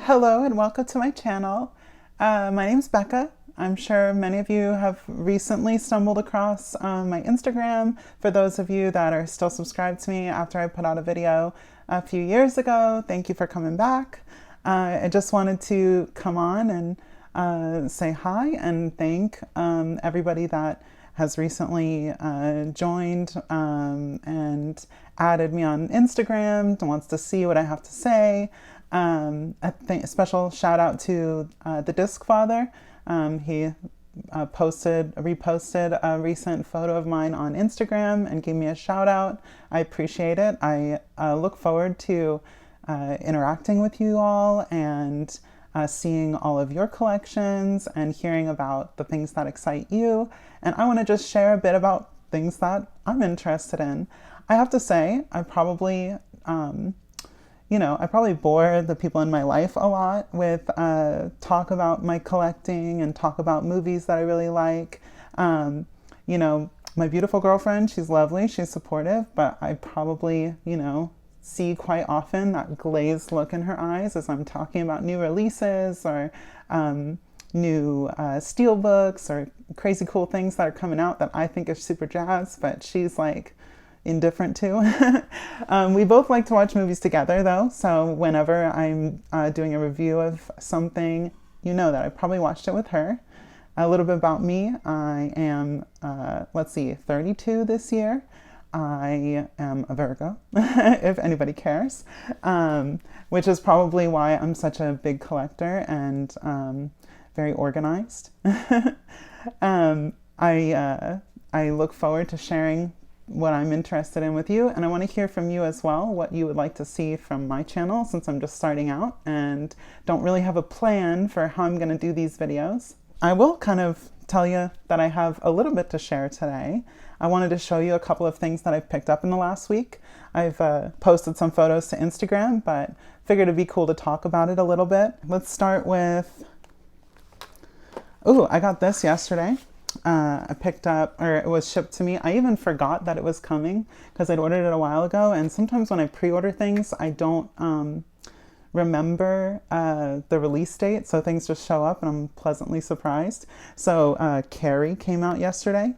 Hello and welcome to my channel. My name's Becca. I'm sure many of you have recently stumbled across my Instagram. For those of you that are still subscribed to me after I put out a video a few years ago, thank you for coming back. I just wanted to come on and say hi and thank everybody that has recently joined and added me on Instagram and wants to see what I have to say. A special shout out to the Disc Father. He reposted a recent photo of mine on Instagram and gave me a shout out. I appreciate it. I look forward to interacting with you all and seeing all of your collections and hearing about the things that excite you. And I want to just share a bit about things that I'm interested in. I have to say, I probably bore the people in my life a lot with talk about my collecting and talk about movies that I really like. My beautiful girlfriend, she's lovely, she's supportive, but I probably, see quite often that glazed look in her eyes as I'm talking about new releases or new SteelBooks or crazy cool things that are coming out that I think are super jazz, but she's like, indifferent to. We both like to watch movies together though, so whenever I'm doing a review of something, you know that I probably watched it with her. A little bit about me: I am 32 this year. I am a Virgo, if anybody cares, which is probably why I'm such a big collector and very organized. I look forward to sharing what I'm interested in with you, and I want to hear from you as well, what you would like to see from my channel, since I'm just starting out and don't really have a plan for how I'm going to do these videos. I will kind of tell you that I have a little bit to share today. I wanted to show you a couple of things that I've picked up in the last week. I've posted some photos to Instagram, but figured it'd be cool to talk about it a little bit. Let's start with, I got this yesterday. I picked up, or it was shipped to me. I even forgot that it was coming because I'd ordered it a while ago. And sometimes when I pre-order things, I don't remember the release date. So things just show up and I'm pleasantly surprised. So Carrie came out yesterday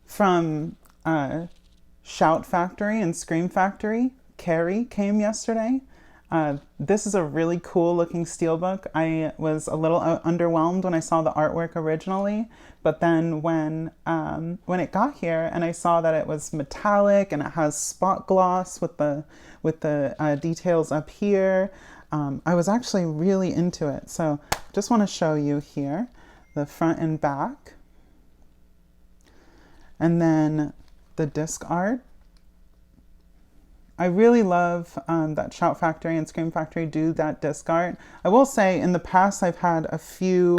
from Shout Factory and Scream Factory. Carrie came yesterday. This is a really cool looking steelbook. I was a little underwhelmed when I saw the artwork originally, but then when it got here and I saw that it was metallic and it has spot gloss with the details up here, I was actually really into it. So just want to show you here the front and back, and then the disc art. I really love that Shout Factory and Scream Factory do that disc art. I will say in the past I've had a few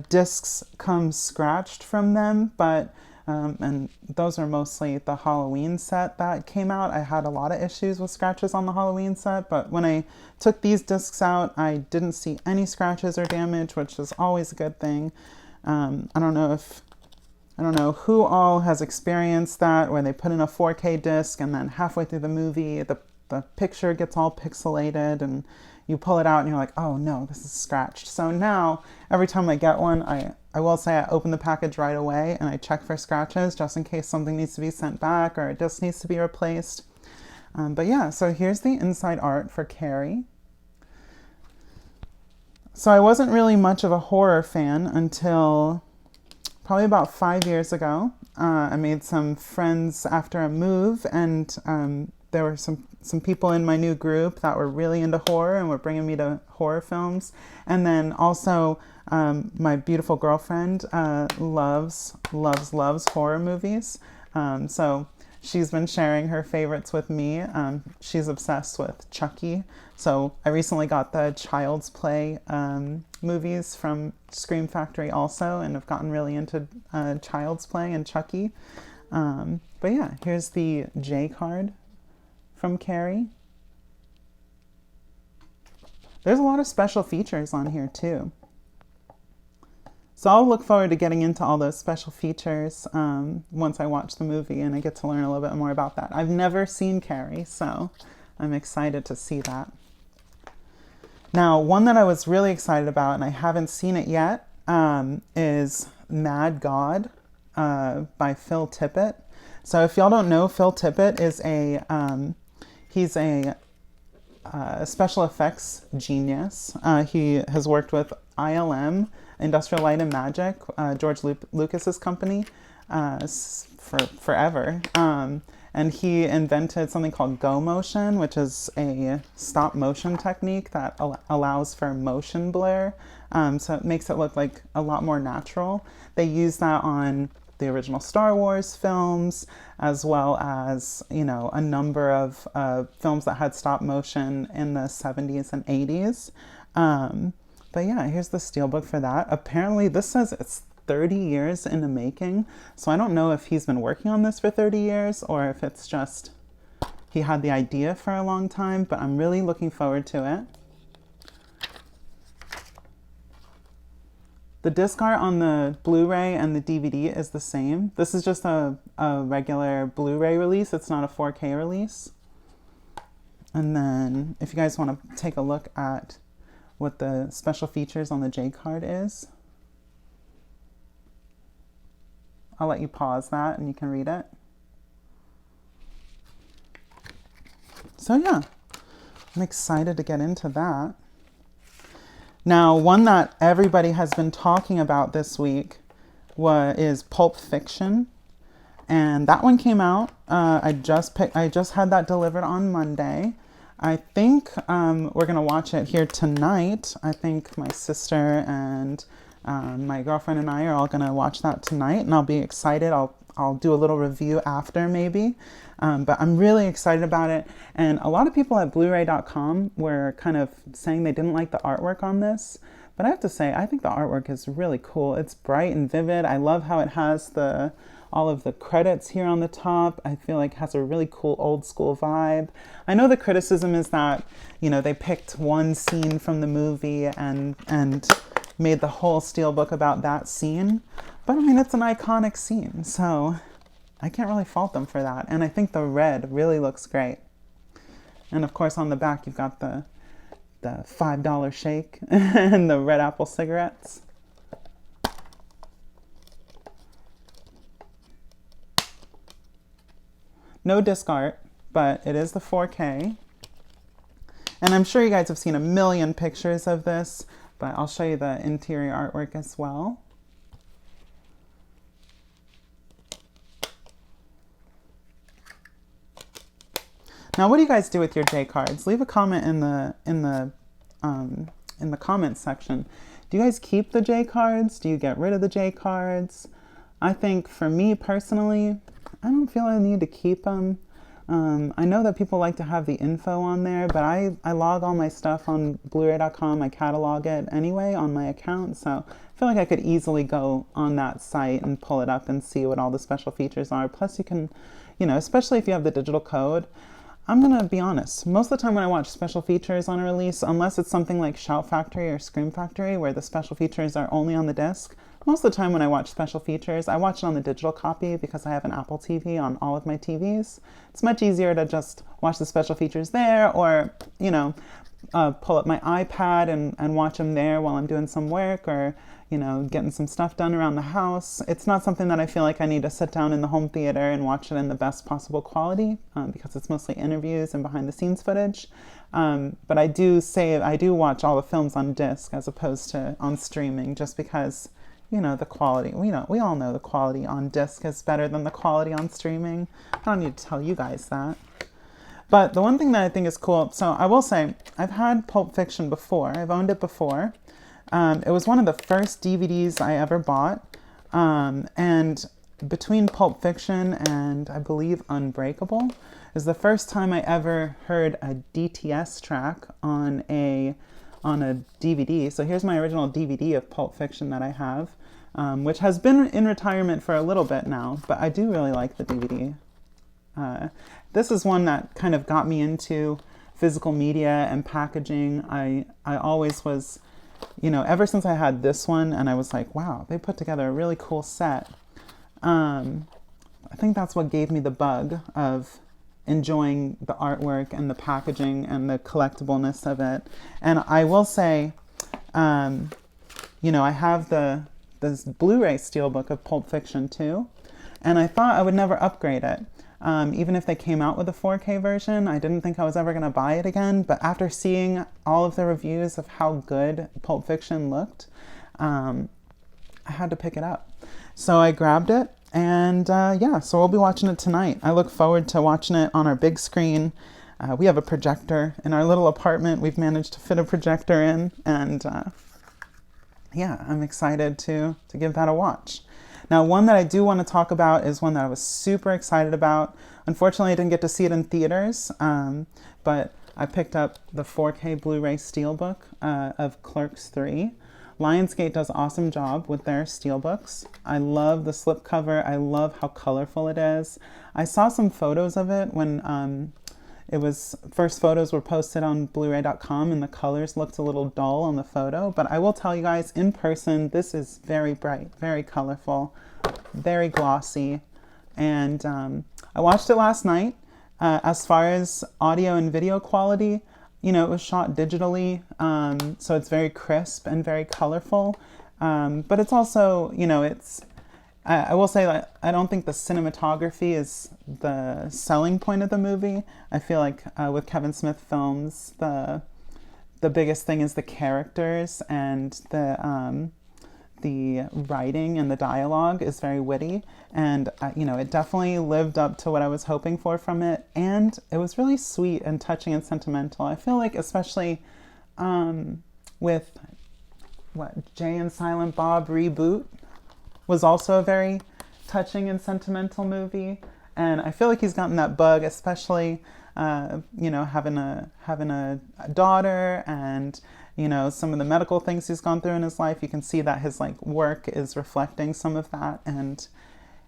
discs come scratched from them, but and those are mostly the Halloween set that came out. I had a lot of issues with scratches on the Halloween set, but when I took these discs out, I didn't see any scratches or damage, which is always a good thing. I don't know who all has experienced that, where they put in a 4K disc and then halfway through the movie, the picture gets all pixelated and you pull it out and you're like, oh no, this is scratched. So now, every time I get one, I will say I open the package right away and I check for scratches just in case something needs to be sent back or a disc needs to be replaced. But yeah, so here's the inside art for Carrie. So I wasn't really much of a horror fan until probably about 5 years ago. I made some friends after a move, and there were some people in my new group that were really into horror and were bringing me to horror films. And then also my beautiful girlfriend loves horror movies. So she's been sharing her favorites with me. She's obsessed with Chucky. So I recently got the Child's Play movies from Scream Factory also, and have gotten really into Child's Play and Chucky. But yeah, here's the J card from Carrie. There's a lot of special features on here too. So I'll look forward to getting into all those special features once I watch the movie and I get to learn a little bit more about that. I've never seen Carrie, so I'm excited to see that. Now, one that I was really excited about, and I haven't seen it yet, is Mad God by Phil Tippett. So if y'all don't know, Phil Tippett is he's a special effects genius. He has worked with ILM, Industrial Light and Magic, George Lucas's company, for forever. And he invented something called Go Motion, which is a stop motion technique that allows for motion blur. So it makes it look like a lot more natural. They use that on the original Star Wars films, as well as, you know, a number of films that had stop motion in the 70s and 80s. But yeah, here's the steelbook for that. Apparently this says it's 30 years in the making. So I don't know if he's been working on this for 30 years or if it's just he had the idea for a long time, but I'm really looking forward to it. The disc art on the Blu-ray and the DVD is the same. This is just a regular Blu-ray release. It's not a 4K release. And then if you guys want to take a look at what the special features on the J card is, I'll let you pause that and you can read it. So yeah, I'm excited to get into that. Now, one that everybody has been talking about this week is Pulp Fiction, and that one came out. I just had that delivered on Monday. I think we're gonna watch it here tonight. I think my sister and my girlfriend and I are all gonna watch that tonight, and I'll be excited. I'll do a little review after maybe. But I'm really excited about it. And a lot of people at Blu-ray.com were kind of saying they didn't like the artwork on this. But I have to say, I think the artwork is really cool. It's bright and vivid. I love how it has all of the credits here on the top. I feel like it has a really cool old school vibe. I know the criticism is that, you know, they picked one scene from the movie and made the whole steelbook about that scene. But I mean, it's an iconic scene, so I can't really fault them for that. And I think the red really looks great. And of course on the back you've got the $5 shake and the red apple cigarettes. No disc art, but it is the 4K. And I'm sure you guys have seen a million pictures of this, but I'll show you the interior artwork as well. Now, what do you guys do with your J cards? Leave a comment in the comments section. Do you guys keep the J cards? Do you get rid of the J cards? I think for me personally, I don't feel I need to keep them. I know that people like to have the info on there, but I log all my stuff on Blu-ray.com. I catalog it anyway on my account, so I feel like I could easily go on that site and pull it up and see what all the special features are. Plus you can, you know, especially if you have the digital code. I'm gonna be honest, most of the time when I watch special features on a release, unless it's something like Shout Factory or Scream Factory where the special features are only on the disc, most of the time when I watch special features, I watch it on the digital copy because I have an Apple TV on all of my TVs. It's much easier to just watch the special features there, or, you know, pull up my iPad and watch them there while I'm doing some work, or, you know, getting some stuff done around the house. It's not something that I feel like I need to sit down in the home theater and watch it in the best possible quality, because it's mostly interviews and behind the scenes footage. But I do watch all the films on disc as opposed to on streaming, just because, you know, the quality, we all know the quality on disc is better than the quality on streaming. I don't need to tell you guys that. But the one thing that I think is cool, so I will say, I've had Pulp Fiction before. I've owned it before. It was one of the first DVDs I ever bought. And between Pulp Fiction and I believe Unbreakable is the first time I ever heard a DTS track on a DVD. So here's my original DVD of Pulp Fiction that I have, which has been in retirement for a little bit now, but I do really like the DVD. This is one that kind of got me into physical media and packaging. I always was, you know, ever since I had this one and I was like, wow, they put together a really cool set. I think that's what gave me the bug of enjoying the artwork and the packaging and the collectibleness of it. And I will say, you know, I have this Blu-ray Steelbook of Pulp Fiction too, and I thought I would never upgrade it. Even if they came out with a 4K version, I didn't think I was ever going to buy it again. But after seeing all of the reviews of how good Pulp Fiction looked, I had to pick it up. So I grabbed it, and yeah, so we'll be watching it tonight. I look forward to watching it on our big screen. We have a projector in our little apartment. We've managed to fit a projector in, and yeah, I'm excited to give that a watch. Now, one that I do want to talk about is one that I was super excited about. Unfortunately, I didn't get to see it in theaters, but I picked up the 4K Blu-ray Steelbook of Clerks III. Lionsgate does an awesome job with their Steelbooks. I love the slipcover. I love how colorful it is. I saw some photos of it when first photos were posted on Blu-ray.com, and the colors looked a little dull on the photo. But I will tell you guys, in person, this is very bright, very colorful, very glossy. And I watched it last night. As far as audio and video quality, you know, it was shot digitally, so it's very crisp and very colorful. But it's also, you know, I will say that I don't think the cinematography is the selling point of the movie. I feel like with Kevin Smith films, the biggest thing is the characters, and the writing and the dialogue is very witty. And, you know, it definitely lived up to what I was hoping for from it. And it was really sweet and touching and sentimental. I feel like especially with Jay and Silent Bob Reboot was also a very touching and sentimental movie. And I feel like he's gotten that bug, especially, you know, having a daughter, and, you know, some of the medical things he's gone through in his life. You can see that his work is reflecting some of that. And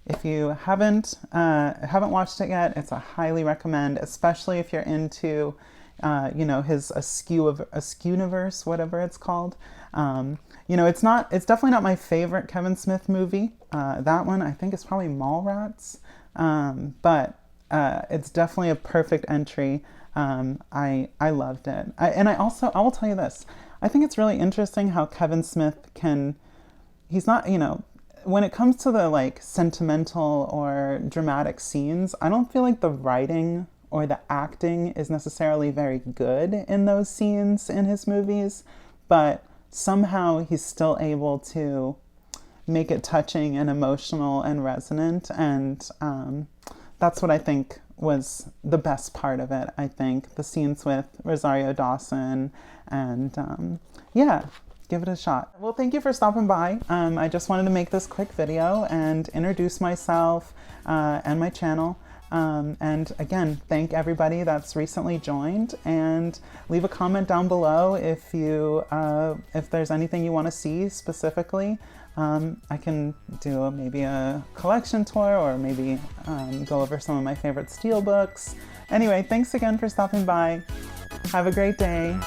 if you haven't watched it yet, it's a highly recommend, especially if you're into, you know, his Askewniverse, whatever it's called. You know, it's definitely not my favorite Kevin Smith movie. That one, I think, is probably Mallrats. But it's definitely a perfect entry. I loved it. I will tell you this. I think it's really interesting how Kevin Smith he's not, you know, when it comes to the sentimental or dramatic scenes, I don't feel like the writing or the acting is necessarily very good in those scenes in his movies, but somehow he's still able to make it touching and emotional and resonant. And that's what I think was the best part of it. I think the scenes with Rosario Dawson, and yeah, give it a shot. Well, thank you for stopping by. I just wanted to make this quick video and introduce myself and my channel. And again, thank everybody that's recently joined, and leave a comment down below if there's anything you want to see specifically. I can do maybe a collection tour, or maybe go over some of my favorite Steelbooks. Anyway, thanks again for stopping by. Have a great day.